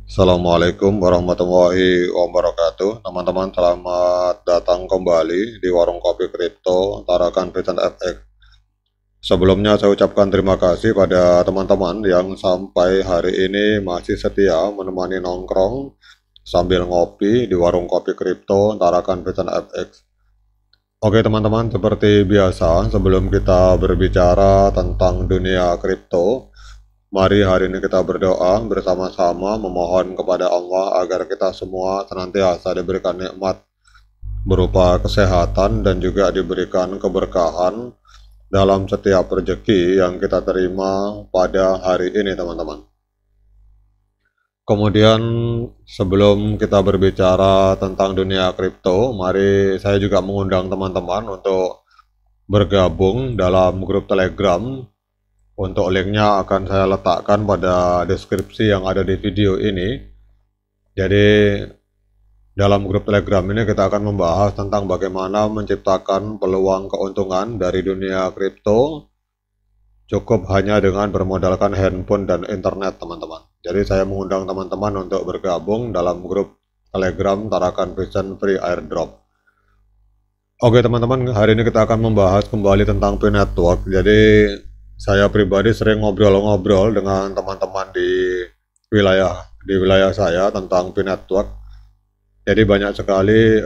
Assalamualaikum warahmatullahi wabarakatuh. Teman-teman, selamat datang kembali di Warung Kopi Kripto Tarakan Vincent FX. Sebelumnya saya ucapkan terima kasih pada teman-teman yang sampai hari ini masih setia menemani nongkrong sambil ngopi di Warung Kopi Kripto Tarakan Vincent FX. Oke teman-teman, seperti biasa sebelum kita berbicara tentang dunia kripto, mari hari ini kita berdoa bersama-sama memohon kepada Allah agar kita semua senantiasa diberikan nikmat berupa kesehatan dan juga diberikan keberkahan dalam setiap rezeki yang kita terima pada hari ini teman-teman. Kemudian sebelum kita berbicara tentang dunia kripto, mari saya juga mengundang teman-teman untuk bergabung dalam grup Telegram. Untuk linknya akan saya letakkan pada deskripsi yang ada di video ini. Jadi dalam grup Telegram ini kita akan membahas tentang bagaimana menciptakan peluang keuntungan dari dunia kripto cukup hanya dengan bermodalkan handphone dan internet teman-teman. Jadi saya mengundang teman-teman untuk bergabung dalam grup Telegram Tarakan Vincent Free Airdrop. Oke teman-teman, hari ini kita akan membahas kembali tentang P-Network. Jadi saya pribadi sering ngobrol-ngobrol dengan teman-teman di wilayah saya tentang P-Network. Jadi banyak sekali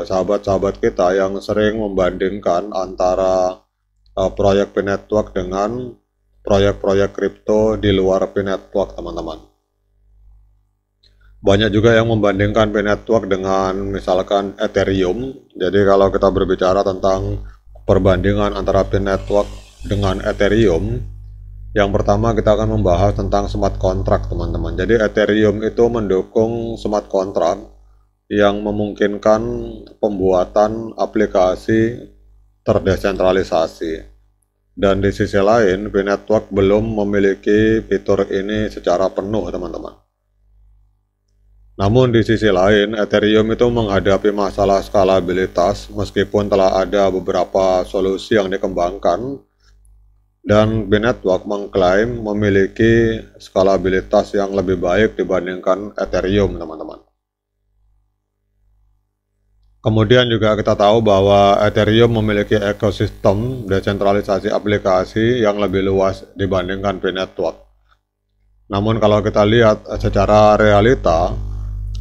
sahabat-sahabat kita yang sering membandingkan antara proyek P-Network dengan proyek-proyek kripto di luar P-Network teman-teman. Banyak juga yang membandingkan P-Network dengan misalkan Ethereum. Jadi kalau kita berbicara tentang perbandingan antara P-Network dengan Ethereum, yang pertama kita akan membahas tentang smart contract teman-teman. Jadi Ethereum itu mendukung smart contract yang memungkinkan pembuatan aplikasi terdesentralisasi. Dan di sisi lain, P-Network belum memiliki fitur ini secara penuh teman-teman. Namun di sisi lain, Ethereum itu menghadapi masalah skalabilitas meskipun telah ada beberapa solusi yang dikembangkan, dan P-Network mengklaim memiliki skalabilitas yang lebih baik dibandingkan Ethereum teman-teman. Kemudian juga kita tahu bahwa Ethereum memiliki ekosistem desentralisasi aplikasi yang lebih luas dibandingkan P-Network. Namun kalau kita lihat secara realita,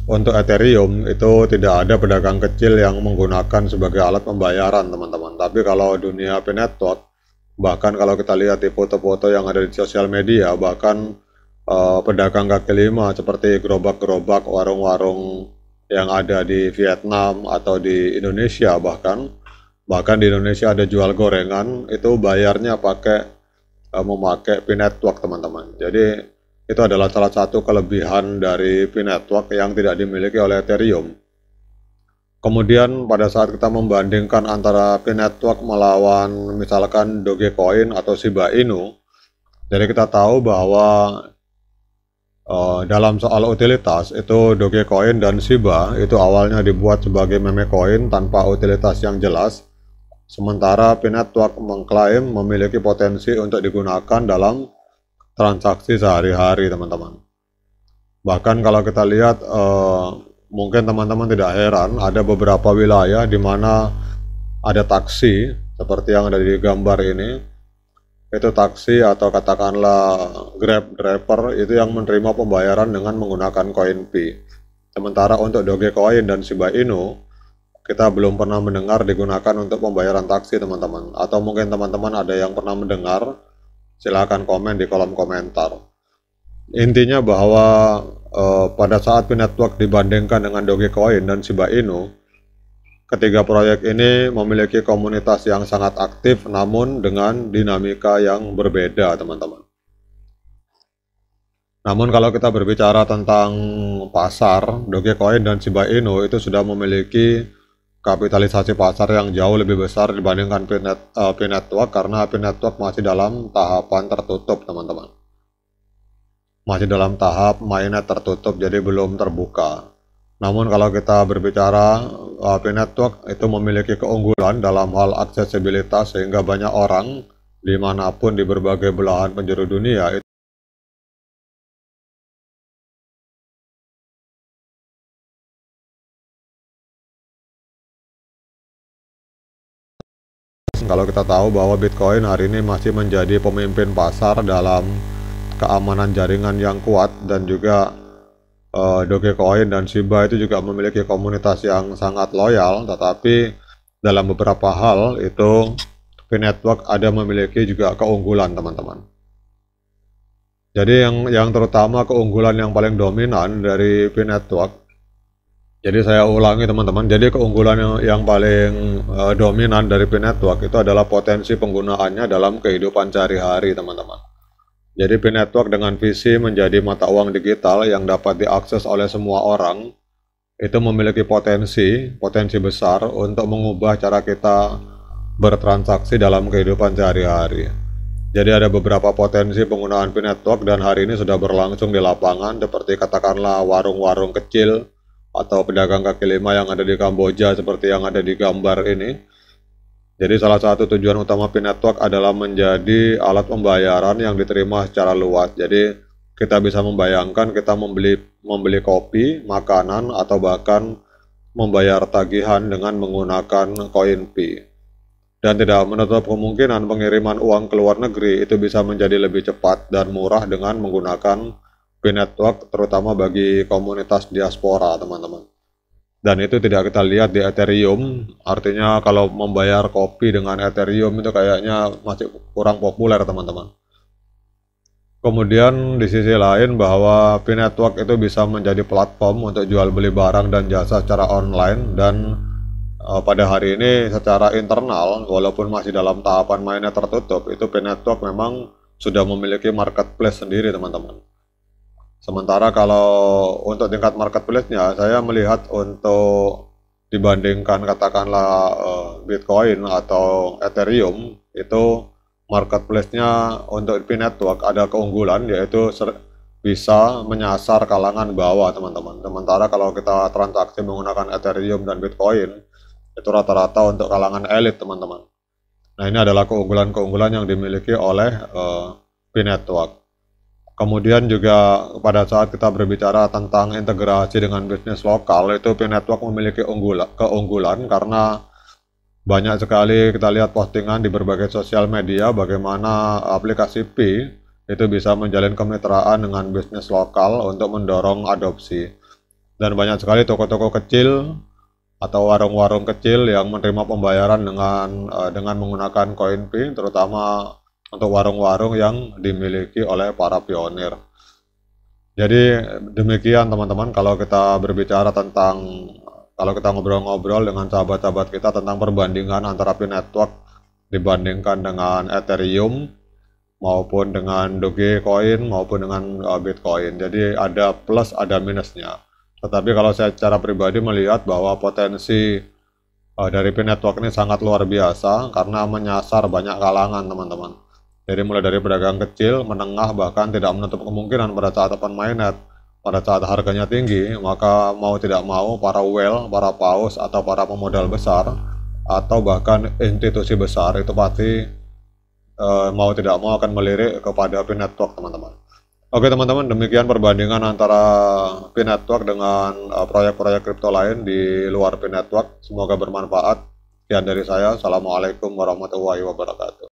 untuk Ethereum itu tidak ada pedagang kecil yang menggunakan sebagai alat pembayaran teman-teman. Tapi kalau dunia P-Network, bahkan kalau kita lihat di foto-foto yang ada di sosial media, bahkan pedagang kaki lima seperti gerobak-gerobak, warung-warung yang ada di Vietnam atau di Indonesia, bahkan di Indonesia ada jual gorengan, itu bayarnya memakai P-Network teman-teman. Jadi itu adalah salah satu kelebihan dari P-Network yang tidak dimiliki oleh Ethereum. Kemudian pada saat kita membandingkan antara P-Network melawan misalkan Dogecoin atau Shiba Inu, jadi kita tahu bahwa dalam soal utilitas itu Dogecoin dan Shiba itu awalnya dibuat sebagai meme coin tanpa utilitas yang jelas, sementara P-Network mengklaim memiliki potensi untuk digunakan dalam transaksi sehari-hari teman-teman. Bahkan kalau kita lihat mungkin teman-teman tidak heran, ada beberapa wilayah di mana ada taksi seperti yang ada di gambar ini. Itu taksi atau katakanlah Grab driver itu yang menerima pembayaran dengan menggunakan koin P. Sementara untuk Dogecoin dan Shiba Inu kita belum pernah mendengar digunakan untuk pembayaran taksi teman-teman. Atau mungkin teman-teman ada yang pernah mendengar, silakan komen di kolom komentar. Intinya bahwa pada saat P-Network dibandingkan dengan Dogecoin dan Shiba Inu, ketiga proyek ini memiliki komunitas yang sangat aktif namun dengan dinamika yang berbeda teman-teman. Namun kalau kita berbicara tentang pasar, Dogecoin dan Shiba Inu itu sudah memiliki kapitalisasi pasar yang jauh lebih besar dibandingkan P-Network karena P-Network masih dalam tahapan tertutup teman-teman. Masih dalam tahap mainnet tertutup, jadi belum terbuka. Namun kalau kita berbicara P-Network itu memiliki keunggulan dalam hal aksesibilitas sehingga banyak orang dimanapun di berbagai belahan penjuru dunia kalau kita tahu bahwa Bitcoin hari ini masih menjadi pemimpin pasar dalam keamanan jaringan yang kuat, dan juga Dogecoin dan Shiba itu juga memiliki komunitas yang sangat loyal. Tetapi dalam beberapa hal itu P-Network ada memiliki juga keunggulan, teman-teman. Jadi yang terutama keunggulan yang paling dominan dari P-Network, jadi saya ulangi teman-teman, jadi keunggulan yang paling dominan dari P-Network itu adalah potensi penggunaannya dalam kehidupan sehari-hari, teman-teman. Jadi P-Network dengan visi menjadi mata uang digital yang dapat diakses oleh semua orang, itu memiliki potensi besar untuk mengubah cara kita bertransaksi dalam kehidupan sehari-hari. Jadi ada beberapa potensi penggunaan P-Network dan hari ini sudah berlangsung di lapangan, seperti katakanlah warung-warung kecil atau pedagang kaki lima yang ada di Kamboja seperti yang ada di gambar ini. Jadi salah satu tujuan utama P-Network adalah menjadi alat pembayaran yang diterima secara luas. Jadi kita bisa membayangkan kita membeli kopi, makanan, atau bahkan membayar tagihan dengan menggunakan koin P. Dan tidak menutup kemungkinan pengiriman uang ke luar negeri itu bisa menjadi lebih cepat dan murah dengan menggunakan P-Network, terutama bagi komunitas diaspora, teman-teman. Dan itu tidak kita lihat di Ethereum, artinya kalau membayar kopi dengan Ethereum itu kayaknya masih kurang populer, teman-teman. Kemudian di sisi lain bahwa P-Network itu bisa menjadi platform untuk jual beli barang dan jasa secara online, dan pada hari ini secara internal, walaupun masih dalam tahapan mainnya tertutup, itu P-Network memang sudah memiliki marketplace sendiri, teman-teman. Sementara kalau untuk tingkat marketplace-nya, saya melihat untuk dibandingkan katakanlah Bitcoin atau Ethereum, itu marketplace-nya untuk P-Network ada keunggulan, yaitu bisa menyasar kalangan bawah, teman-teman. Sementara kalau kita transaksi menggunakan Ethereum dan Bitcoin, itu rata-rata untuk kalangan elit, teman-teman. Nah, ini adalah keunggulan-keunggulan yang dimiliki oleh P-Network. Kemudian juga pada saat kita berbicara tentang integrasi dengan bisnis lokal, itu P-Network memiliki keunggulan karena banyak sekali kita lihat postingan di berbagai sosial media bagaimana aplikasi P itu bisa menjalin kemitraan dengan bisnis lokal untuk mendorong adopsi. Dan banyak sekali toko-toko kecil atau warung-warung kecil yang menerima pembayaran dengan menggunakan koin P, terutama untuk warung-warung yang dimiliki oleh para pionir. Jadi demikian, teman-teman, kalau kita berbicara tentang, kalau kita ngobrol-ngobrol dengan sahabat-sahabat kita tentang perbandingan antara P-Network dibandingkan dengan Ethereum maupun dengan Dogecoin maupun dengan Bitcoin. Jadi ada plus ada minusnya. Tetapi kalau saya secara pribadi melihat bahwa potensi dari P-Network ini sangat luar biasa karena menyasar banyak kalangan, teman-teman. Jadi mulai dari pedagang kecil, menengah, bahkan tidak menutup kemungkinan pada saat open mainnet, pada saat harganya tinggi, maka mau tidak mau para whale, para paus, atau para pemodal besar, atau bahkan institusi besar itu pasti mau tidak mau akan melirik kepada P-Network, teman-teman. Oke, teman-teman, demikian perbandingan antara P-Network dengan proyek-proyek kripto lain di luar P-Network. Semoga bermanfaat. Sekian dari saya. Assalamualaikum warahmatullahi wabarakatuh.